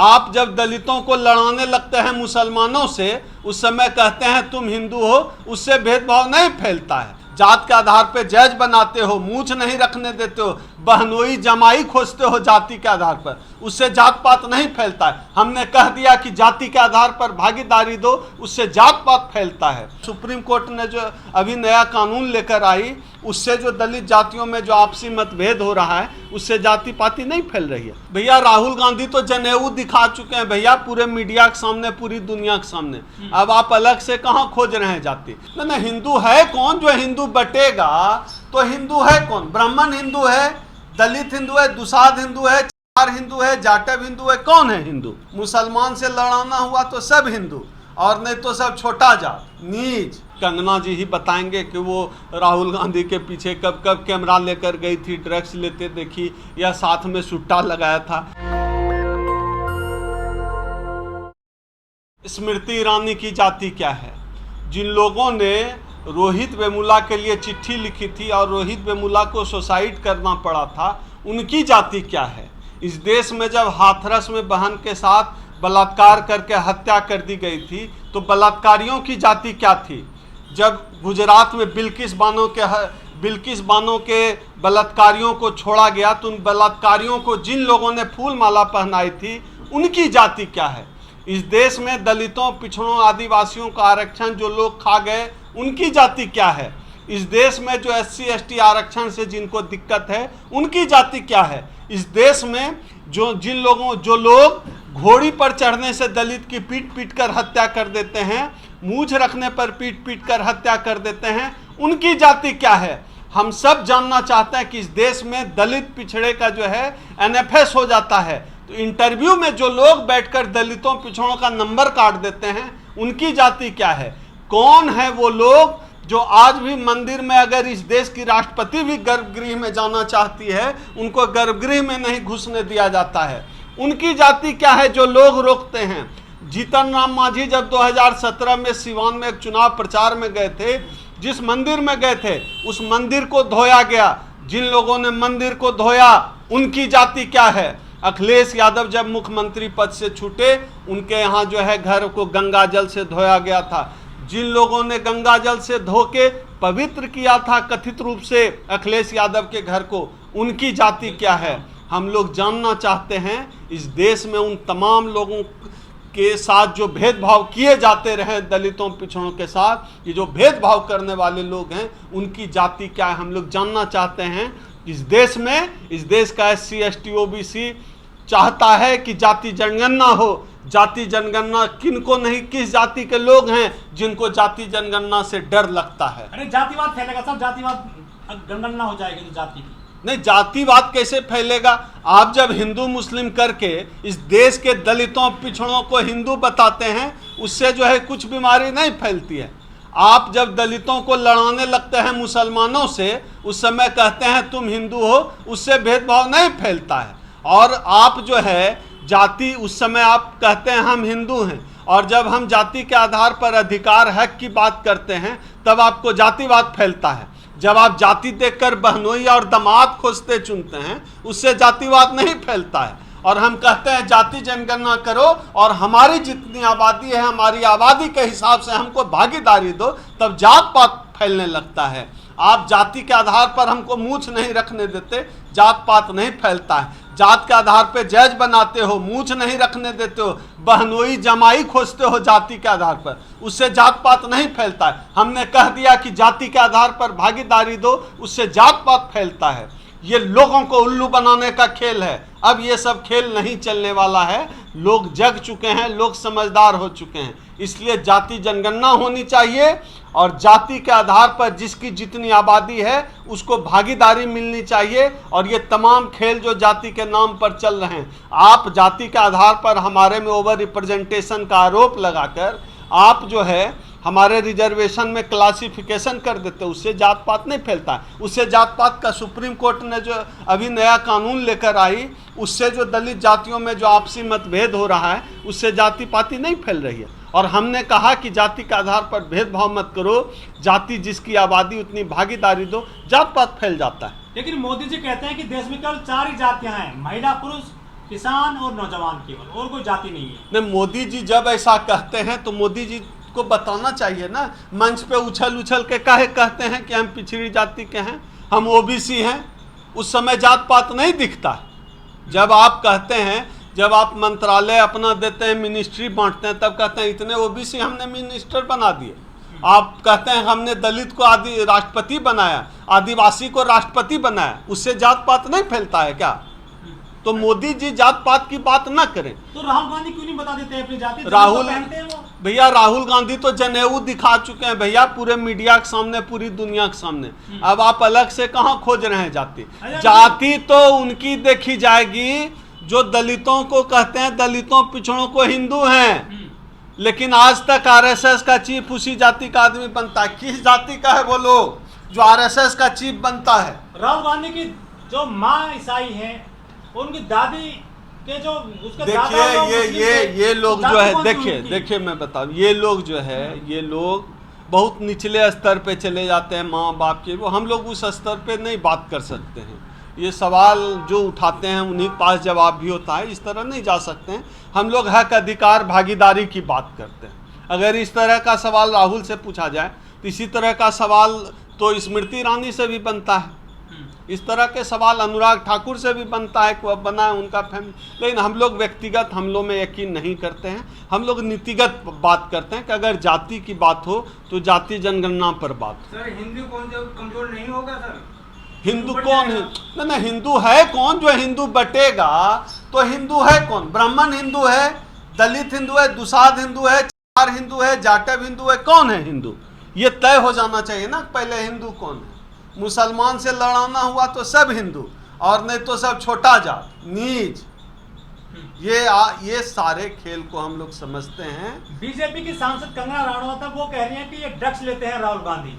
आप जब दलितों को लड़ाने लगते हैं मुसलमानों से, उस समय कहते हैं तुम हिंदू हो, उससे भेदभाव नहीं फैलता है। जात के आधार पे जज बनाते हो, मूछ नहीं रखने देते हो, बहनोई जमाई खोजते हो जाति के आधार पर, उससे जात पात नहीं फैलता है। हमने कह दिया कि जाति के आधार पर भागीदारी दो, उससे जात पात फैलता है। सुप्रीम कोर्ट ने जो अभी नया कानून लेकर आई, उससे जो दलित जातियों में जो आपसी मतभेद हो रहा है, उससे जाति पाति नहीं फैल रही है। भैया राहुल गांधी तो जनेऊ दिखा चुके हैं भैया, पूरे मीडिया के सामने, पूरी दुनिया के सामने। अब आप अलग से कहाँ खोज रहे हैं जाति? ना हिंदू है कौन जो हिंदू बटेगा? तो हिंदू है कौन? ब्राह्मण हिंदू है, दलित हिंदू है, दुसाध हिंदू है, चार हिंदू है, जाटव हिंदू है, कौन है हिंदू? मुसलमान से लड़ाना हुआ तो सब हिंदू, और नहीं तो सब छोटा जात, नीच। कंगना जी ही बताएंगे कि वो राहुल गांधी के पीछे कब कब कैमरा लेकर गई थी, ड्रग्स लेते देखी, या साथ में सुट्टा लगाया था। स्मृति ईरानी की जाति क्या है? जिन लोगों ने रोहित वेमुला के लिए चिट्ठी लिखी थी और रोहित वेमुला को सुसाइड करना पड़ा था, उनकी जाति क्या है? इस देश में जब हाथरस में बहन के साथ बलात्कार करके हत्या कर दी गई थी, तो बलात्कारियों की जाति क्या थी? जब गुजरात में बिल्किस बानो के बलात्कारियों को छोड़ा गया, तो उन बलात्कारियों को जिन लोगों ने फूल माला पहनाई थी, उनकी जाति क्या है? इस देश में दलितों, पिछड़ों, आदिवासियों का आरक्षण जो लोग खा गए, उनकी जाति क्या है? इस देश में जो SC ST आरक्षण से जिनको दिक्कत है, उनकी जाति क्या है? इस देश में जो लोग घोड़ी पर चढ़ने से दलित की पीट पीट कर हत्या कर देते हैं, मूछ रखने पर पीट पीट कर हत्या कर देते हैं, उनकी जाति क्या है? हम सब जानना चाहते हैं कि इस देश में दलित पिछड़े का जो है NFS हो जाता है, तो इंटरव्यू में जो लोग बैठकर दलितों पिछड़ों का नंबर काट देते हैं, उनकी जाति क्या है? कौन है वो लोग जो आज भी मंदिर में, अगर इस देश की राष्ट्रपति भी गर्भगृह में जाना चाहती है, उनको गर्भगृह में नहीं घुसने दिया जाता है? उनकी जाति क्या है जो लोग रोकते हैं? जीतन राम मांझी जब 2017 में सिवान में एक चुनाव प्रचार में गए थे, जिस मंदिर में गए थे उस मंदिर को धोया गया। जिन लोगों ने मंदिर को धोया, उनकी जाति क्या है? अखिलेश यादव जब मुख्यमंत्री पद से छूटे, उनके यहाँ जो है घर को गंगा जल से धोया गया था। जिन लोगों ने गंगा जल से धो के पवित्र किया था कथित रूप से अखिलेश यादव के घर को, उनकी जाति क्या है? हम लोग जानना चाहते हैं इस देश में उन तमाम लोगों के साथ जो भेदभाव किए जाते रहे, दलितों पिछड़ों के साथ, ये जो भेदभाव करने वाले लोग हैं, उनकी जाति क्या है? हम लोग जानना चाहते हैं। इस देश का SC ST OBC चाहता है कि जाति जनगणना हो। जाति जनगणना किनको नहीं, किस जाति के लोग हैं जिनको जाति जनगणना से डर लगता है? अरे जातिवाद फैलेगा सब, जातिवाद जनगणना हो जाएगी तो जाति की नहीं, जातिवाद कैसे फैलेगा? आप जब हिंदू मुस्लिम करके इस देश के दलितों पिछड़ों को हिंदू बताते हैं, उससे जो है कुछ बीमारी नहीं फैलती है। आप जब दलितों को लड़ाने लगते हैं मुसलमानों से, उस समय कहते हैं तुम हिंदू हो, उससे भेदभाव नहीं फैलता है। और आप जो है जाति, उस समय आप कहते हैं हम हिंदू हैं, और जब हम जाति के आधार पर अधिकार हक की बात करते हैं, तब आपको जातिवाद फैलता है। जब आप जाति देखकर बहनोई और दामाद खोजते चुनते हैं, उससे जातिवाद नहीं फैलता है। और हम कहते हैं जाति जनगणना करो और हमारी जितनी आबादी है, हमारी आबादी के हिसाब से हमको भागीदारी दो, तब जात पात फैलने लगता है। आप जाति के आधार पर हमको मूछ नहीं रखने देते, जात पात नहीं फैलता है। जात के आधार पे जज बनाते हो, मूछ नहीं रखने देते हो, बहनोई जमाई खोजते हो जाति के आधार पर, उससे जात पात नहीं फैलता है। हमने कह दिया कि जाति के आधार पर भागीदारी दो, उससे जात पात फैलता है। ये लोगों को उल्लू बनाने का खेल है। अब ये सब खेल नहीं चलने वाला है। लोग जग चुके हैं, लोग समझदार हो चुके हैं। इसलिए जाति जनगणना होनी चाहिए और जाति के आधार पर जिसकी जितनी आबादी है उसको भागीदारी मिलनी चाहिए। और ये तमाम खेल जो जाति के नाम पर चल रहे हैं, आप जाति के आधार पर हमारे में ओवर रिप्रेजेंटेशन का आरोप लगाकर आप जो है हमारे रिजर्वेशन में क्लासिफिकेशन कर देते, उससे जात पात नहीं फैलता है। उससे जात पात का सुप्रीम कोर्ट ने जो अभी नया कानून लेकर आई, उससे जो दलित जातियों में जो आपसी मतभेद हो रहा है, उससे जाति पाति नहीं फैल रही है। और हमने कहा कि जाति के आधार पर भेदभाव मत करो, जाति जिसकी आबादी उतनी भागीदारी दो, जात पात फैल जाता है। लेकिन मोदी जी कहते हैं कि देश में केवल 4 ही जातियां हैं, महिला पुरुष किसान और नौजवान केवल, और कोई जाति नहीं है। नहीं, मोदी जी जब ऐसा कहते हैं तो मोदी जी को बताना चाहिए ना, मंच पे उछल उछल के काहे कहते हैं कि हम पिछड़ी जाति के हैं, हम ओबीसी हैं। उस समय जात पात नहीं दिखता। जब आप कहते हैं, जब आप मंत्रालय अपना देते हैं, मिनिस्ट्री बांटते हैं, तब कहते हैं इतने ओबीसी हमने मिनिस्टर बना दिए। आप कहते हैं हमने दलित को आदि राष्ट्रपति बनाया, आदिवासी को राष्ट्रपति बनाया, उससे जात पात नहीं फैलता है क्या? तो मोदी जी जात पात की बात ना करें। तो राहुल गांधी क्यों नहीं बता देते अपनी जाति? राहुल पहनते हैं वो। भैया, राहुल गांधी तो जनेऊ दिखा चुके हैं भैया, पूरे मीडिया के सामने, पूरी दुनिया के सामने। अब आप अलग से कहाँ खोज रहे हैं जाति? जाति तो उनकी देखी जाएगी जो दलितों को कहते हैं, दलितों पिछड़ों को हिंदू हैं। लेकिन आज तक आरएसएस का चीफ उसी जाति का आदमी बनता है। किस जाति का है वो लोग जो आरएसएस का चीफ बनता है? राहुल गांधी की जो माँ ईसाई है, उनकी दादी के जो उसके देखिए ये लोग जो है, देखिए मैं बताऊं, ये लोग जो है, ये लोग बहुत निचले स्तर पे चले जाते हैं माँ बाप के। वो हम लोग उस स्तर पे नहीं बात कर सकते हैं। ये सवाल जो उठाते हैं उन्हीं के पास जवाब भी होता है, इस तरह नहीं जा सकते हैं। हम लोग हक, अधिकार, भागीदारी की बात करते हैं। अगर इस तरह का सवाल राहुल से पूछा जाए तो इसी तरह का सवाल तो स्मृति ईरानी से भी बनता है, इस तरह के सवाल अनुराग ठाकुर से भी बनता है कि वह बना है उनका फैमिली। लेकिन हम लोग व्यक्तिगत हमलों में यकीन नहीं करते हैं। हम लोग नीतिगत बात करते हैं कि अगर जाति की बात हो तो जाति जनगणना पर बात हो। सर, हिंदू कौन जो कमजोर नहीं होगा सर? हिंदू कौन है? ना हिंदू है कौन जो हिंदू बटेगा? तो हिंदू है कौन? ब्राह्मण हिंदू है, दलित हिंदू है, दुसाध हिंदू है, चार हिंदू है, जाटव हिंदू है। कौन है हिंदू? ये तय हो जाना चाहिए ना पहले हिंदू कौन है। मुसलमान से लड़ाना हुआ तो सब हिंदू, और नहीं तो सब छोटा जात, नीच। ये सारे खेल को हम लोग समझते हैं। बीजेपी की सांसद कंगना रनौत वो कह रही हैं कि ये ड्रग्स लेते हैं राहुल गांधी।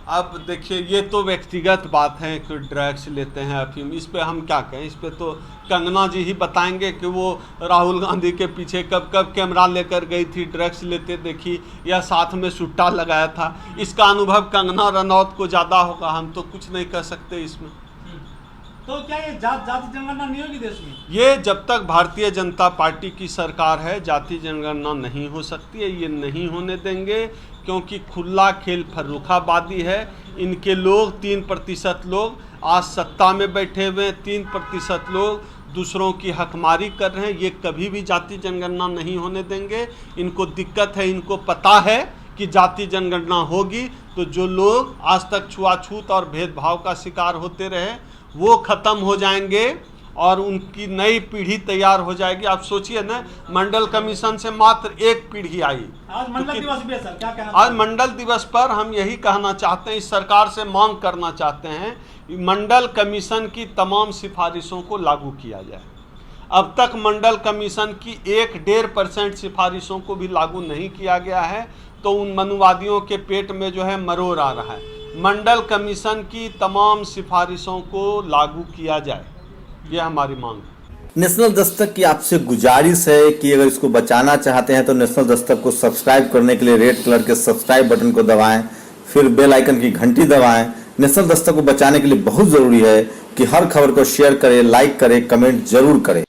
अब देखिए, ये तो व्यक्तिगत बात है कि ड्रग्स लेते हैं, अफीम, इस पे हम क्या कहें? इस पे तो कंगना जी ही बताएंगे कि वो राहुल गांधी के पीछे कब कब कैमरा लेकर गई थी, ड्रग्स लेते देखी, या साथ में सुट्टा लगाया था। इसका अनुभव कंगना रनौत को ज़्यादा होगा, हम तो कुछ नहीं कर सकते इसमें। तो क्या ये जाति जनगणना नहीं होगी देश में? ये जब तक भारतीय जनता पार्टी की सरकार है, जाति जनगणना नहीं हो सकती है। ये नहीं होने देंगे, क्योंकि खुला खेल फर्रुखाबादी है। इनके लोग 3% लोग आज सत्ता में बैठे हुए हैं, 3% लोग दूसरों की हकमारी कर रहे हैं। ये कभी भी जाति जनगणना नहीं होने देंगे। इनको दिक्कत है, इनको पता है कि जाति जनगणना होगी तो जो लोग आज तक छुआछूत और भेदभाव का शिकार होते रहे वो खत्म हो जाएंगे और उनकी नई पीढ़ी तैयार हो जाएगी। आप सोचिए ना, मंडल कमीशन से मात्र एक पीढ़ी आई। आज मंडल दिवस भी है सर, क्या कहना? आज मंडल दिवस पर हम यही कहना चाहते हैं, इस सरकार से मांग करना चाहते हैं, मंडल कमीशन की तमाम सिफारिशों को लागू किया जाए। अब तक मंडल कमीशन की 1-1.5% सिफारिशों को भी लागू नहीं किया गया है, तो उन मनुवादियों के पेट में जो है मरोड़ आ रहा है। मंडल कमीशन की तमाम सिफारिशों को लागू किया जाए, ये हमारी मांग है। नेशनल दस्तक की आपसे गुजारिश है कि अगर इसको बचाना चाहते हैं तो नेशनल दस्तक को सब्सक्राइब करने के लिए रेड कलर के सब्सक्राइब बटन को दबाएं, फिर बेल आइकन की घंटी दबाएं। नेशनल दस्तक को बचाने के लिए बहुत ज़रूरी है कि हर खबर को शेयर करें, लाइक करें, कमेंट जरूर करें।